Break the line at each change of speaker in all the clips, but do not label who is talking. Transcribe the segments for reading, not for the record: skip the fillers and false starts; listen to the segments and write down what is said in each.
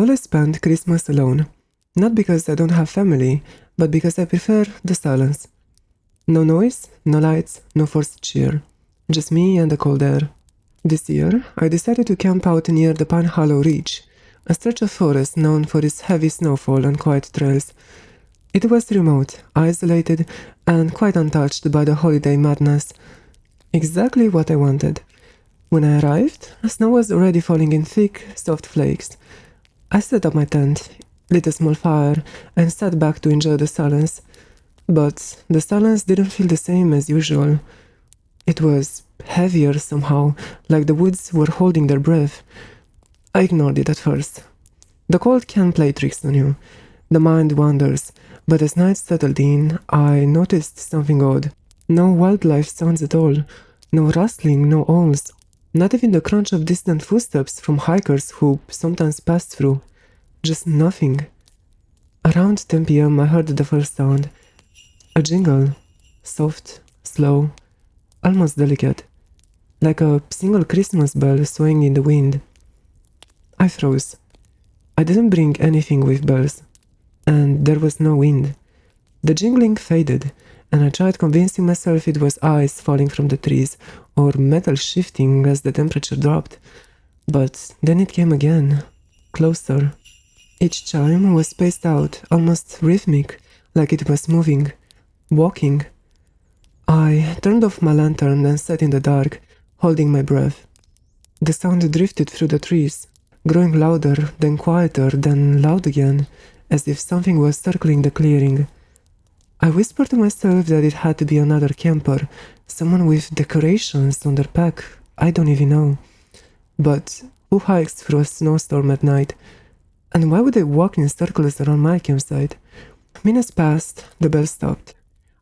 always spend Christmas alone. Not because I don't have family, but because I prefer the silence. No noise, no lights, no forced cheer. Just me and the cold air. This year, I decided to camp out near the Pine Hollow Ridge, a stretch of forest known for its heavy snowfall and quiet trails. It was remote, isolated, and quite untouched by the holiday madness. Exactly what I wanted. When I arrived, snow was already falling in thick, soft flakes. I set up my tent, lit a small fire, and sat back to enjoy the silence. But the silence didn't feel the same as usual. It was heavier somehow, like the woods were holding their breath. I ignored it at first. The cold can play tricks on you. The mind wanders, but as night settled in, I noticed something odd. No wildlife sounds at all. No rustling, no owls. Not even the crunch of distant footsteps from hikers who sometimes passed through. Just nothing. Around 10 p.m. I heard the first sound. A jingle. Soft, slow, almost delicate. Like a single Christmas bell swaying in the wind. I froze. I didn't bring anything with bells. And there was no wind. The jingling faded, and I tried convincing myself it was ice falling from the trees, or metal shifting as the temperature dropped. But then it came again, closer. Each chime was spaced out, almost rhythmic, like it was moving, walking. I turned off my lantern and sat in the dark, holding my breath. The sound drifted through the trees, growing louder, then quieter, then loud again, as if something was circling the clearing. I whispered to myself that it had to be another camper, someone with decorations on their pack, I don't even know. But who hikes through a snowstorm at night? And why would they walk in circles around my campsite? Minutes passed, the bell stopped.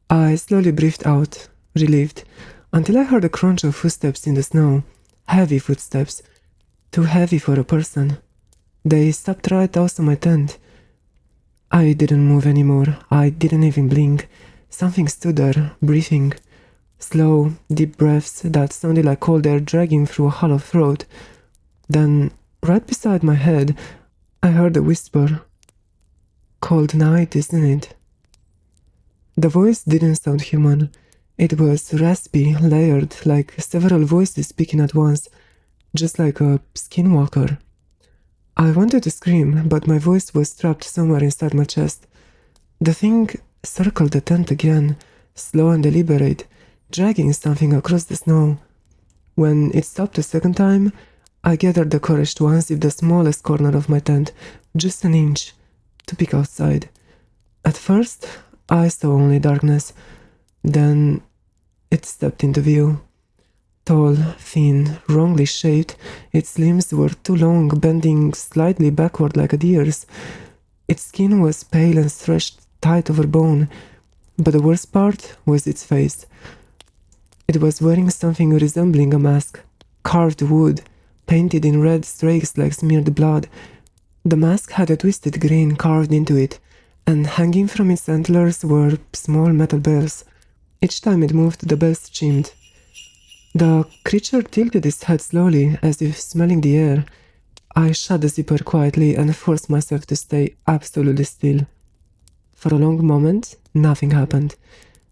I slowly breathed out, relieved, until I heard a crunch of footsteps in the snow. Heavy footsteps. Too heavy for a person. They stopped right outside my tent. I didn't move anymore. I didn't even blink. Something stood there, breathing. Slow, deep breaths that sounded like cold air dragging through a hollow throat. Then, right beside my head, I heard a whisper. Cold night, isn't it? The voice didn't sound human. It was raspy, layered, like several voices speaking at once, just like a skinwalker. I wanted to scream, but my voice was trapped somewhere inside my chest. The thing circled the tent again, slow and deliberate, dragging something across the snow. When it stopped a second time, I gathered the courage to unzip the smallest corner of my tent, just an inch, to peek outside. At first, I saw only darkness. Then it stepped into view. Tall, thin, wrongly shaped, its limbs were too long, bending slightly backward like a deer's. Its skin was pale and stretched tight over bone, but the worst part was its face. It was wearing something resembling a mask, carved wood, painted in red streaks like smeared blood. The mask had a twisted grin carved into it, and hanging from its antlers were small metal bells. Each time it moved, the bells chimed. The creature tilted its head slowly, as if smelling the air. I shut the zipper quietly and forced myself to stay absolutely still. For a long moment, nothing happened.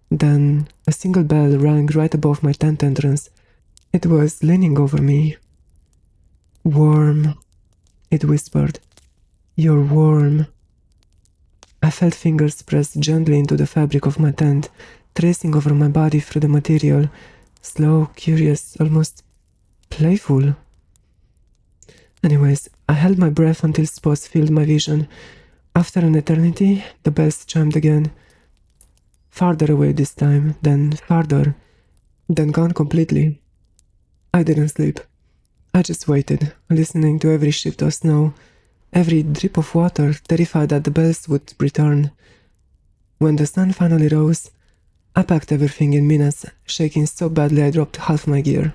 Then a single bell rang right above my tent entrance. It was leaning over me. "Warm," it whispered. "You're warm." I felt fingers press gently into the fabric of my tent, tracing over my body through the material. Slow, curious, almost playful. Anyways, I held my breath until spots filled my vision. After an eternity, the bells chimed again. Farther away this time, then farther, then gone completely. I didn't sleep. I just waited, listening to every shift of snow, every drip of water, terrified that the bells would return. When the sun finally rose, I packed everything in minutes, shaking so badly I dropped half my gear.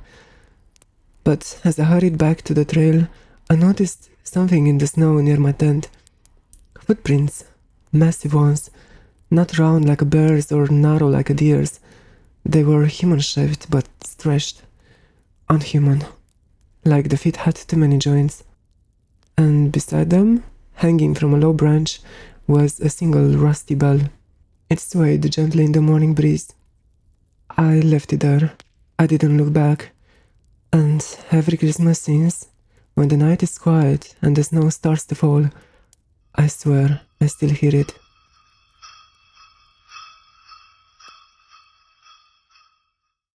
But as I hurried back to the trail, I noticed something in the snow near my tent. Footprints, massive ones, not round like a bear's or narrow like a deer's. They were human-shaped but stretched, unhuman, like the feet had too many joints. And beside them, hanging from a low branch was a single rusty bell. It swayed gently in the morning breeze. I left it there. I didn't look back. And every Christmas since, when the night is quiet and the snow starts to fall, I swear I still hear it.